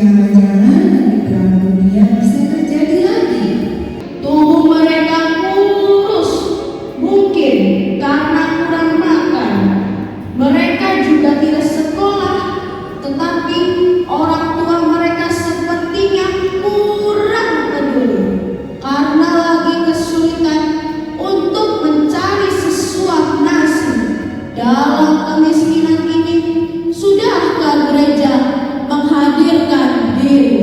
Jangan-jangan di perang dunia bisa terjadi lagi. Tubuh mereka kurus, mungkin karena kurang makan. Mereka juga tidak sekolah, tetapi orang tua mereka sepertinya kurang peduli karena lagi kesulitan untuk mencari sesuap nasi. Dalam kemiskinan ini, sudahkah gereja menghadirkan diri?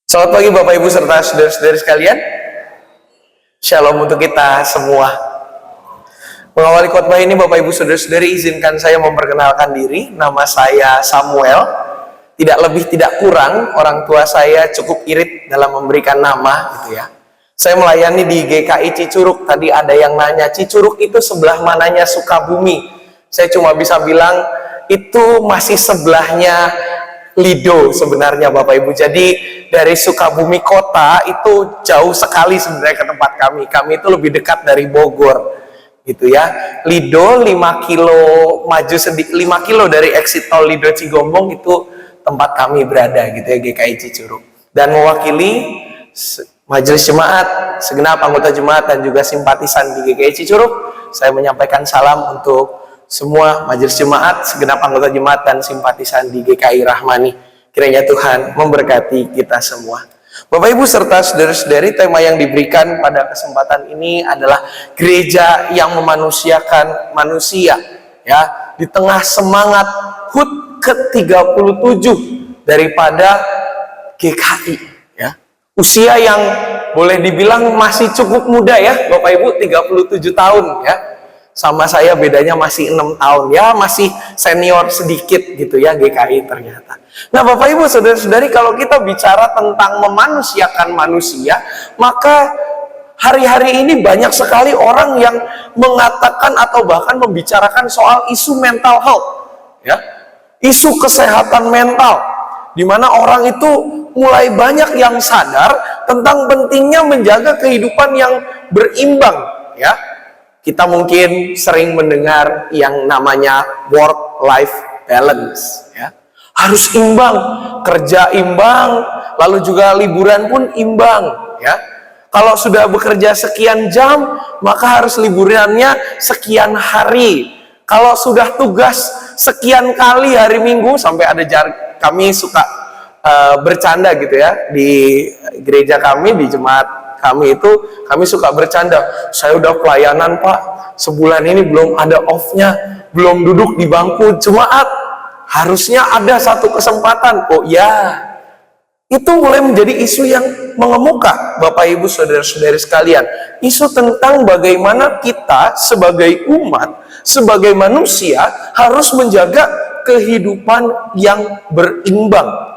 Selamat pagi Bapak Ibu serta saudara-saudari sekalian. Shalom untuk kita semua. Mengawali khotbah ini Bapak Ibu saudara-saudari, izinkan saya memperkenalkan diri. Nama saya Samuel. Tidak lebih tidak kurang, orang tua saya cukup irit dalam memberikan nama gitu ya. Saya melayani di GKI Cicurug. Tadi ada yang nanya, Cicurug itu sebelah mananya Sukabumi? Saya cuma bisa bilang itu masih sebelahnya Lido sebenarnya Bapak Ibu. Jadi dari Sukabumi kota itu jauh sekali sebenarnya ke tempat kami. Kami itu lebih dekat dari Bogor gitu ya. Lido 5 kilo maju 5 kilo dari exit tol Lido Cigombong itu tempat kami berada gitu ya, GKI Cicurug. Dan mewakili majelis jemaat, segenap anggota jemaat dan juga simpatisan di GKI Cicurug, saya menyampaikan salam untuk semua majelis jemaat, segenap anggota jemaat dan simpatisan di GKI Rahmani. Kiranya Tuhan memberkati kita semua. Bapak Ibu serta saudara-saudari, tema yang diberikan pada kesempatan ini adalah gereja yang memanusiakan manusia. Ya, di tengah semangat HUT ke-37 daripada GKI. Ya, usia yang boleh dibilang masih cukup muda ya, Bapak Ibu, 37 tahun ya. Sama saya bedanya masih 6 tahun ya, masih senior sedikit gitu ya GKI ternyata. Nah Bapak Ibu saudara-saudari, kalau kita bicara tentang memanusiakan manusia, maka hari-hari ini banyak sekali orang yang mengatakan atau bahkan membicarakan soal isu mental health ya, isu kesehatan mental, di mana orang itu mulai banyak yang sadar tentang pentingnya menjaga kehidupan yang berimbang ya. Kita mungkin sering mendengar yang namanya work-life balance ya. Harus imbang, kerja imbang, lalu juga liburan pun imbang ya. Kalau sudah bekerja sekian jam, maka harus liburannya sekian hari. Kalau sudah tugas sekian kali hari Minggu, sampai ada kami suka bercanda gitu ya di gereja kami, di jemaat kami itu, kami suka bercanda, saya udah pelayanan Pak, sebulan ini belum ada off-nya, belum duduk di bangku jemaat, harusnya ada satu kesempatan. Oh ya, itu mulai menjadi isu yang mengemuka Bapak Ibu saudara-saudari sekalian. Isu tentang bagaimana kita sebagai umat, sebagai manusia harus menjaga kehidupan yang berimbang.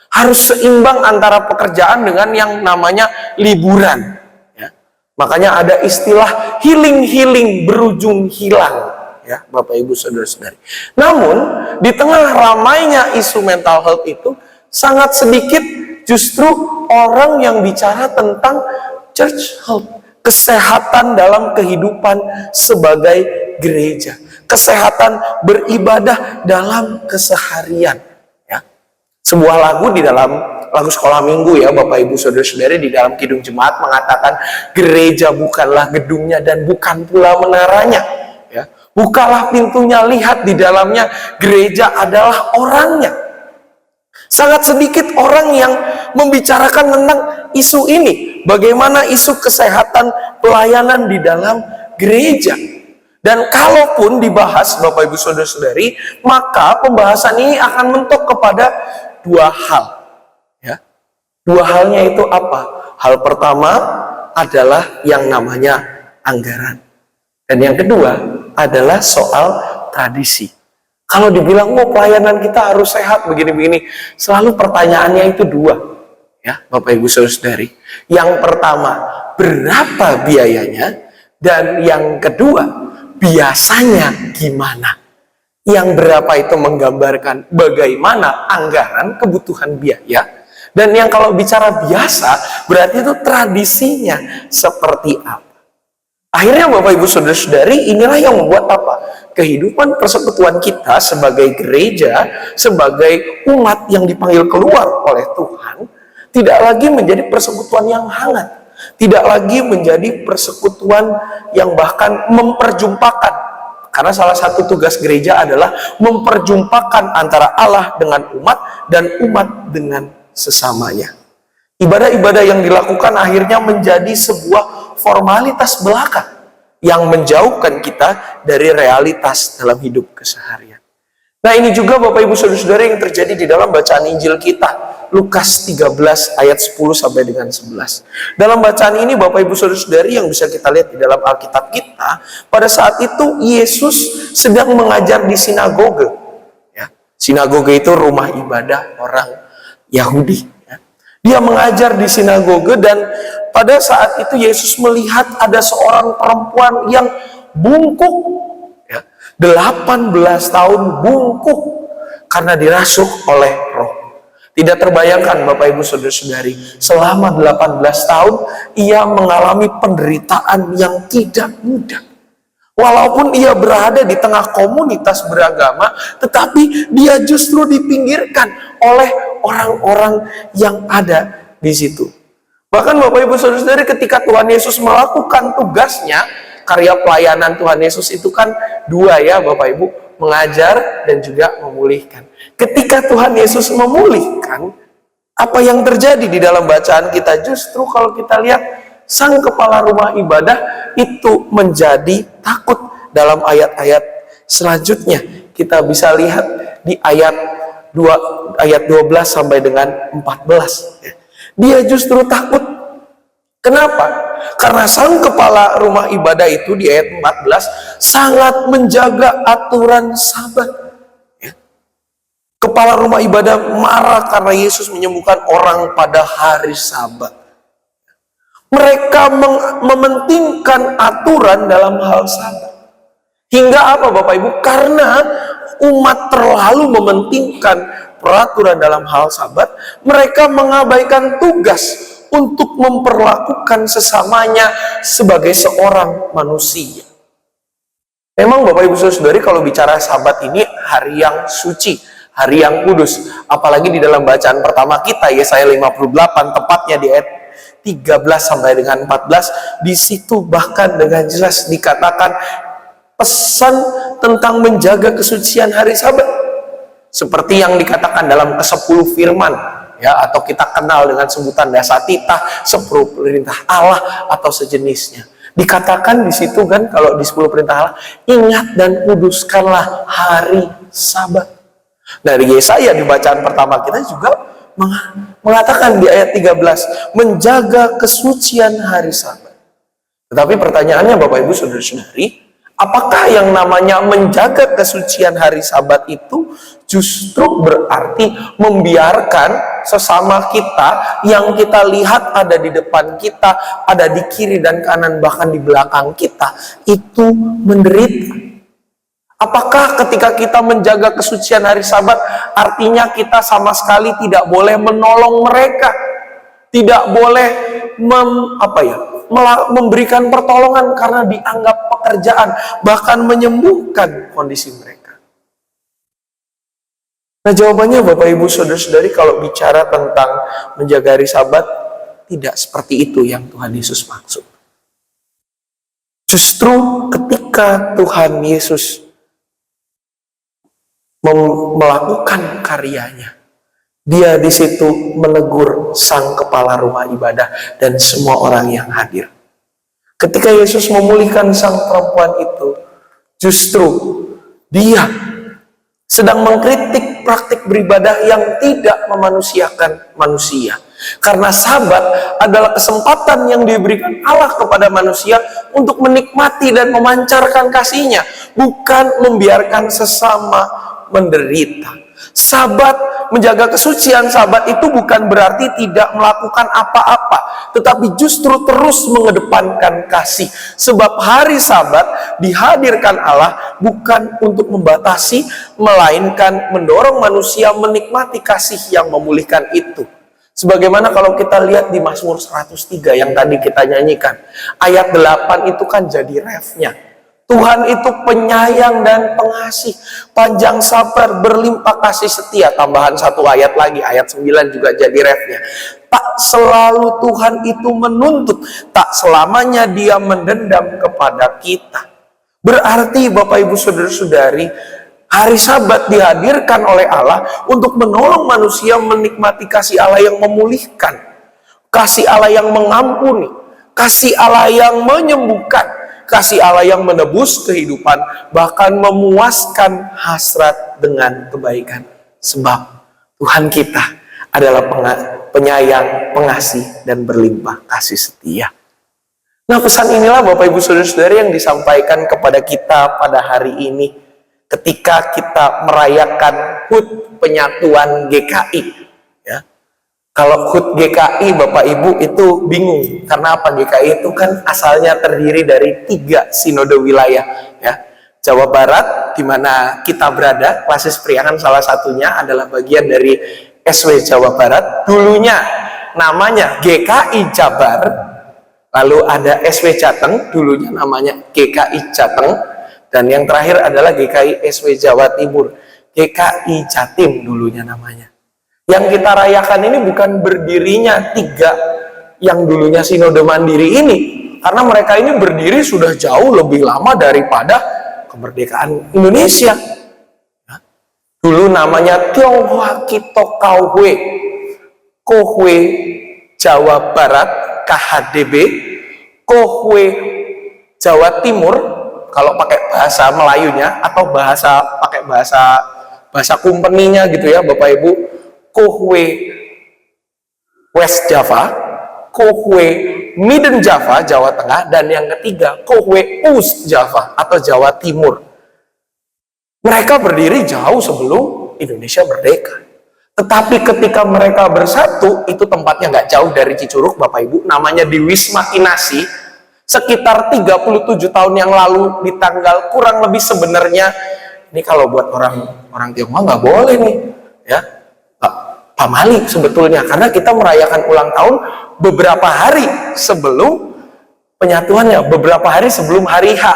Harus seimbang antara pekerjaan dengan yang namanya liburan ya. Makanya ada istilah healing berujung hilang ya Bapak Ibu saudara-saudari. Namun di tengah ramainya isu mental health itu sangat sedikit justru orang yang bicara tentang church health, kesehatan dalam kehidupan sebagai gereja, kesehatan beribadah dalam keseharian. Sebuah lagu di dalam lagu sekolah minggu ya Bapak Ibu saudara-saudari, di dalam Kidung Jemaat mengatakan gereja bukanlah gedungnya dan bukan pula menaranya ya. Bukalah pintunya, lihat di dalamnya, gereja adalah orangnya. Sangat sedikit orang yang membicarakan tentang isu ini, bagaimana isu kesehatan pelayanan di dalam gereja. Dan kalaupun dibahas Bapak Ibu saudara-saudari, maka pembahasan ini akan mentok kepada dua hal ya. Dua halnya itu apa? Hal pertama adalah yang namanya anggaran, dan yang kedua adalah soal tradisi. Kalau dibilang pelayanan kita harus sehat begini-begini, selalu pertanyaannya itu dua ya Bapak Ibu saudara-saudari. Yang pertama, berapa biayanya, dan yang kedua, biasanya gimana? Yang berapa itu menggambarkan bagaimana anggaran kebutuhan biaya. Dan yang kalau bicara biasa, berarti itu tradisinya seperti apa. Akhirnya Bapak Ibu Saudara-saudari, inilah yang membuat apa? Kehidupan persekutuan kita sebagai gereja, sebagai umat yang dipanggil keluar oleh Tuhan, tidak lagi menjadi persekutuan yang hangat. Tidak lagi menjadi persekutuan yang bahkan memperjumpakan. Karena salah satu tugas gereja adalah memperjumpakan antara Allah dengan umat dan umat dengan sesamanya. Ibadah-ibadah yang dilakukan akhirnya menjadi sebuah formalitas belaka yang menjauhkan kita dari realitas dalam hidup keseharian. Nah, ini juga Bapak Ibu Saudara-saudara yang terjadi di dalam bacaan Injil kita. Lukas 13 ayat 10 sampai dengan 11. Dalam bacaan ini Bapak Ibu Saudara-saudari yang bisa kita lihat di dalam Alkitab kita, pada saat itu Yesus sedang mengajar di sinagoge. Ya, sinagoge itu rumah ibadah orang Yahudi. Dia mengajar di sinagoge dan pada saat itu Yesus melihat ada seorang perempuan yang bungkuk, ya, 18 tahun bungkuk karena dirasuk oleh roh. Tidak terbayangkan Bapak Ibu Saudara-saudari, selama 18 tahun ia mengalami penderitaan yang tidak mudah. Walaupun ia berada di tengah komunitas beragama, tetapi dia justru dipinggirkan oleh orang-orang yang ada di situ. Bahkan Bapak Ibu Saudara-saudari, ketika Tuhan Yesus melakukan tugasnya, karya pelayanan Tuhan Yesus itu kan dua ya Bapak Ibu, mengajar dan juga memulihkan. Ketika Tuhan Yesus memulihkan, apa yang terjadi di dalam bacaan kita? Justru kalau kita lihat, sang kepala rumah ibadah itu menjadi takut. Dalam ayat-ayat selanjutnya kita bisa lihat di ayat 12 sampai dengan 14. Dia justru takut. Kenapa? Karena sang kepala rumah ibadah itu di ayat 14 sangat menjaga aturan Sabat. Kepala rumah ibadah marah karena Yesus menyembuhkan orang pada hari Sabat. Mereka mementingkan aturan dalam hal Sabat. Hingga apa Bapak Ibu? Karena umat terlalu mementingkan peraturan dalam hal Sabat, mereka mengabaikan tugas untuk memperlakukan sesamanya sebagai seorang manusia. Memang Bapak Ibu Saudara-saudari, kalau bicara Sabat ini hari yang suci, hari yang kudus. Apalagi di dalam bacaan pertama kita, Yesaya 58, tepatnya di ayat 13 sampai dengan 14, di situ bahkan dengan jelas dikatakan pesan tentang menjaga kesucian hari Sabat. Seperti yang dikatakan dalam ke-10 firman, ya, atau kita kenal dengan sebutan Dasatita, 10 perintah Allah atau sejenisnya. Dikatakan di situ kan, kalau di 10 perintah Allah, ingat dan kuduskanlah hari Sabat. Dari Yesaya di bacaan pertama kita juga mengatakan di ayat 13, menjaga kesucian hari Sabat. Tetapi pertanyaannya Bapak Ibu Saudara-saudari, apakah yang namanya menjaga kesucian hari Sabat itu justru berarti membiarkan sesama kita yang kita lihat ada di depan kita, ada di kiri dan kanan, bahkan di belakang kita, itu menderita? Apakah ketika kita menjaga kesucian hari Sabat artinya kita sama sekali tidak boleh menolong mereka, tidak boleh memberikan pertolongan karena dianggap pekerjaan, bahkan menyembuhkan kondisi mereka? Nah, jawabannya Bapak Ibu Saudara-saudari, kalau bicara tentang menjaga hari Sabat, tidak seperti itu yang Tuhan Yesus maksud. Justru ketika Tuhan Yesus melakukan karyanya, dia di situ menegur sang kepala rumah ibadah dan semua orang yang hadir. Ketika Yesus memulihkan sang perempuan itu, justru dia sedang mengkritik praktik beribadah yang tidak memanusiakan manusia. Karena Sabat adalah kesempatan yang diberikan Allah kepada manusia untuk menikmati dan memancarkan kasih-Nya, bukan membiarkan sesama menderita. Sabat menjaga kesucian Sabat itu bukan berarti tidak melakukan apa-apa, tetapi justru terus mengedepankan kasih. Sebab hari Sabat dihadirkan Allah bukan untuk membatasi, melainkan mendorong manusia menikmati kasih yang memulihkan itu. Sebagaimana kalau kita lihat di Mazmur 103 yang tadi kita nyanyikan, ayat 8 itu kan jadi refnya. Tuhan itu penyayang dan pengasih, panjang sabar, berlimpah kasih setia. Tambahan satu ayat lagi, ayat 9 juga jadi refnya. Tak selalu Tuhan itu menuntut, tak selamanya Dia mendendam kepada kita. Berarti Bapak Ibu Saudara-saudari, hari Sabat dihadirkan oleh Allah untuk menolong manusia menikmati kasih Allah yang memulihkan, kasih Allah yang mengampuni, kasih Allah yang menyembuhkan, kasih Allah yang menebus kehidupan, bahkan memuaskan hasrat dengan kebaikan. Sebab Tuhan kita adalah penyayang, pengasih, dan berlimpah kasih setia. Nah, pesan inilah Bapak Ibu Saudara-saudari yang disampaikan kepada kita pada hari ini ketika kita merayakan HUT penyatuan GKI. Kalau HUT GKI Bapak Ibu itu bingung, karena apa? GKI itu kan asalnya terdiri dari 3 sinode wilayah, ya. Jawa Barat, di mana kita berada, Klasis Priangan salah satunya adalah bagian dari SW Jawa Barat. Dulunya namanya GKI Jabar, lalu ada SW Jateng, dulunya namanya GKI Jateng, dan yang terakhir adalah GKI SW Jawa Timur, GKI Jatim dulunya namanya. Yang kita rayakan ini bukan berdirinya 3 yang dulunya sinode mandiri ini, karena mereka ini berdiri sudah jauh lebih lama daripada kemerdekaan Indonesia. Dulu namanya Tionghoa Kito Kauhwe, Kohwe Jawa Barat KHDB, Kohwe Jawa Timur kalau pakai bahasa Melayunya, atau pakai bahasa kumpeninya gitu ya Bapak Ibu, Kohwe West Java, Kohwe Midden Java, Jawa Tengah, dan yang ketiga Kohwe East Java atau Jawa Timur. Mereka berdiri jauh sebelum Indonesia merdeka. Tetapi ketika mereka bersatu, itu tempatnya nggak jauh dari Cicurug Bapak Ibu, namanya di Wisma Kinasi, sekitar 37 tahun yang lalu, di tanggal kurang lebih sebenarnya, ini kalau buat orang Tionghoa nggak boleh nih, ya, pamali sebetulnya, karena kita merayakan ulang tahun beberapa hari sebelum penyatuannya, beberapa hari sebelum hari H.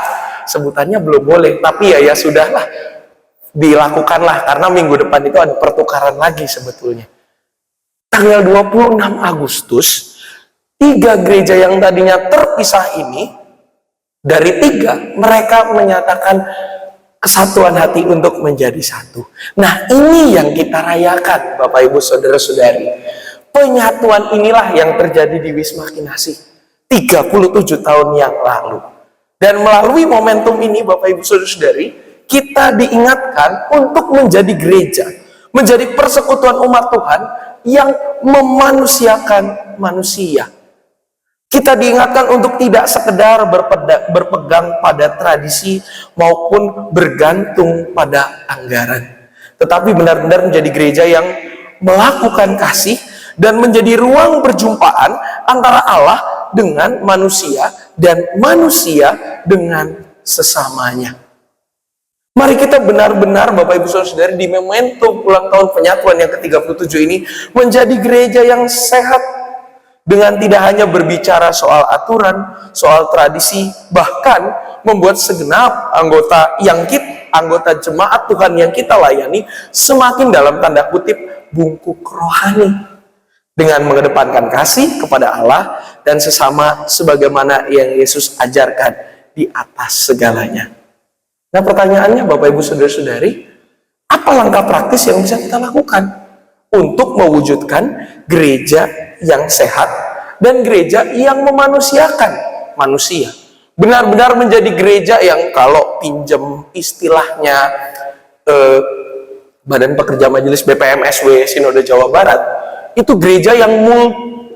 Sebutannya belum boleh, tapi ya sudahlah, dilakukanlah, karena minggu depan itu ada pertukaran lagi sebetulnya. Tanggal 26 Agustus, 3 gereja yang tadinya terpisah ini, dari 3, mereka menyatakan kesatuan hati untuk menjadi satu. Nah, ini yang kita rayakan Bapak Ibu Saudara-saudari. Penyatuan inilah yang terjadi di Wisma Kinasi 37 tahun yang lalu. Dan melalui momentum ini Bapak Ibu Saudara-saudari, kita diingatkan untuk menjadi gereja, menjadi persekutuan umat Tuhan yang memanusiakan manusia. Kita diingatkan untuk tidak sekedar berpegang pada tradisi maupun bergantung pada anggaran, tetapi benar-benar menjadi gereja yang melakukan kasih dan menjadi ruang perjumpaan antara Allah dengan manusia dan manusia dengan sesamanya. Mari kita benar-benar Bapak Ibu Saudara-saudari di momentum ulang tahun penyatuan yang ke-37 ini menjadi gereja yang sehat, dengan tidak hanya berbicara soal aturan, soal tradisi, bahkan membuat segenap anggota jemaat Tuhan yang kita layani semakin dalam tanda kutip bungkuk rohani, dengan mengedepankan kasih kepada Allah dan sesama sebagaimana yang Yesus ajarkan di atas segalanya. Nah, pertanyaannya Bapak Ibu Saudara-saudari, apa langkah praktis yang bisa kita lakukan untuk mewujudkan gereja yang sehat dan gereja yang memanusiakan manusia? Benar-benar menjadi gereja yang, kalau pinjam istilahnya Badan Pekerja Majelis BPMSW Sinode Jawa Barat, itu gereja yang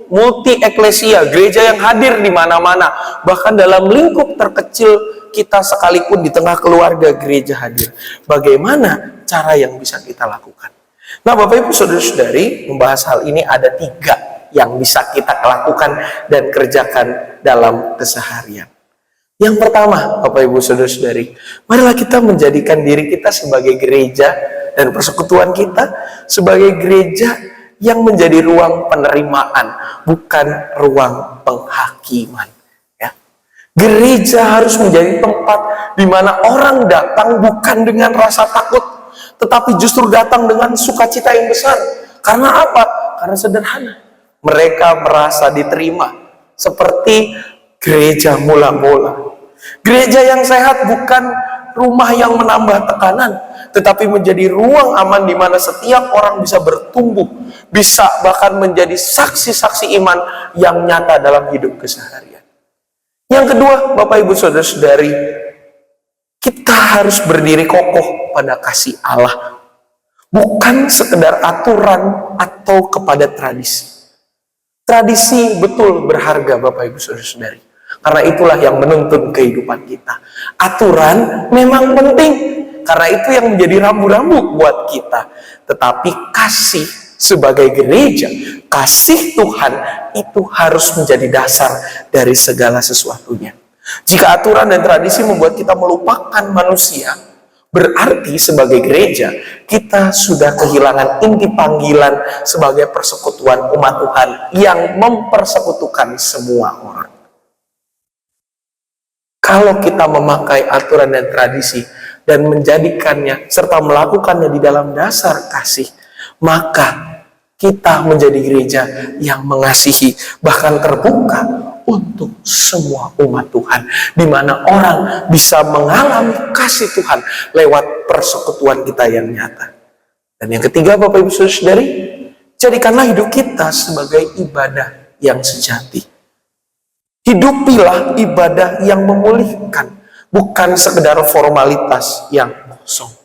multi eklesia, gereja yang hadir di mana-mana, bahkan dalam lingkup terkecil kita sekalipun di tengah keluarga gereja hadir. Bagaimana cara yang bisa kita lakukan? Nah, Bapak Ibu Saudara-saudari, membahas hal ini ada 3 yang bisa kita lakukan dan kerjakan dalam keseharian. Yang pertama, Bapak Ibu Saudara-saudari, marilah kita menjadikan diri kita sebagai gereja dan persekutuan kita sebagai gereja yang menjadi ruang penerimaan, bukan ruang penghakiman. Ya. Gereja harus menjadi tempat di mana orang datang bukan dengan rasa takut, tetapi justru datang dengan sukacita yang besar. Karena apa? Karena sederhana. Mereka merasa diterima seperti gereja mula-mula. Gereja yang sehat bukan rumah yang menambah tekanan, tetapi menjadi ruang aman di mana setiap orang bisa bertumbuh, bisa bahkan menjadi saksi-saksi iman yang nyata dalam hidup keseharian. Yang kedua, Bapak Ibu Saudara-saudari, kita harus berdiri kokoh pada kasih Allah, bukan sekedar aturan atau kepada tradisi. Tradisi betul berharga, Bapak Ibu Saudara-saudari, karena itulah yang menuntun kehidupan kita. Aturan memang penting, karena itu yang menjadi rambu-rambu buat kita. Tetapi kasih sebagai gereja, kasih Tuhan itu harus menjadi dasar dari segala sesuatunya. Jika aturan dan tradisi membuat kita melupakan manusia, berarti sebagai gereja, kita sudah kehilangan inti panggilan sebagai persekutuan umat Tuhan yang mempersekutukan semua orang. Kalau kita memakai aturan dan tradisi dan menjadikannya serta melakukannya di dalam dasar kasih, maka kita menjadi gereja yang mengasihi, bahkan terbuka untuk semua umat Tuhan, di mana orang bisa mengalami kasih Tuhan lewat persekutuan kita yang nyata. Dan yang ketiga, Bapak Ibu Saudara-saudari, jadikanlah hidup kita sebagai ibadah yang sejati. Hidupilah ibadah yang memulihkan, bukan sekedar formalitas yang kosong.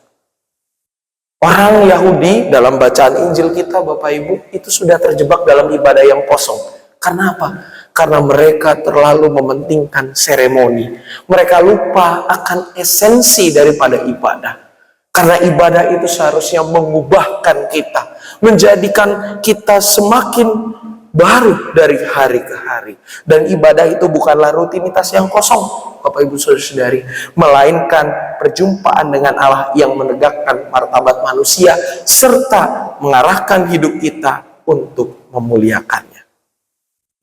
Orang Yahudi dalam bacaan Injil kita, Bapak Ibu, itu sudah terjebak dalam ibadah yang kosong. Karena apa? Karena mereka terlalu mementingkan seremoni. Mereka lupa akan esensi daripada ibadah. Karena ibadah itu seharusnya mengubahkan kita, menjadikan kita semakin baru dari hari ke hari. Dan ibadah itu bukanlah rutinitas yang kosong, Bapak Ibu Saudara-saudari, melainkan perjumpaan dengan Allah yang menegakkan martabat manusia serta mengarahkan hidup kita untuk memuliakannya.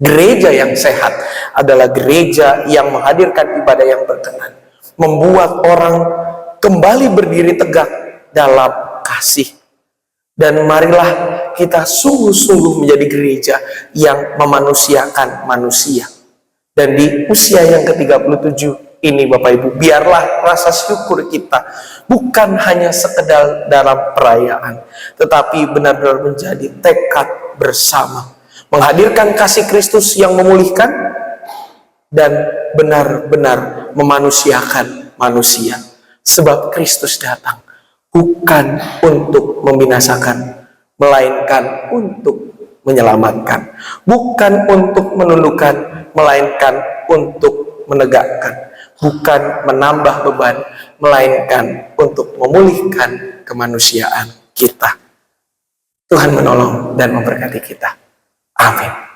Gereja yang sehat adalah gereja yang menghadirkan ibadah yang berkenan, membuat orang kembali berdiri tegak dalam kasih. Dan marilah kita sungguh-sungguh menjadi gereja yang memanusiakan manusia. Dan di usia yang ke-37 ini, Bapak Ibu, biarlah rasa syukur kita bukan hanya sekedar dalam perayaan, tetapi benar-benar menjadi tekad bersama, menghadirkan kasih Kristus yang memulihkan dan benar-benar memanusiakan manusia. Sebab Kristus datang bukan untuk membinasakan, melainkan untuk menyelamatkan. Bukan untuk menundukkan, melainkan untuk menegakkan. Bukan menambah beban, melainkan untuk memulihkan kemanusiaan kita. Tuhan menolong dan memberkati kita. Amin.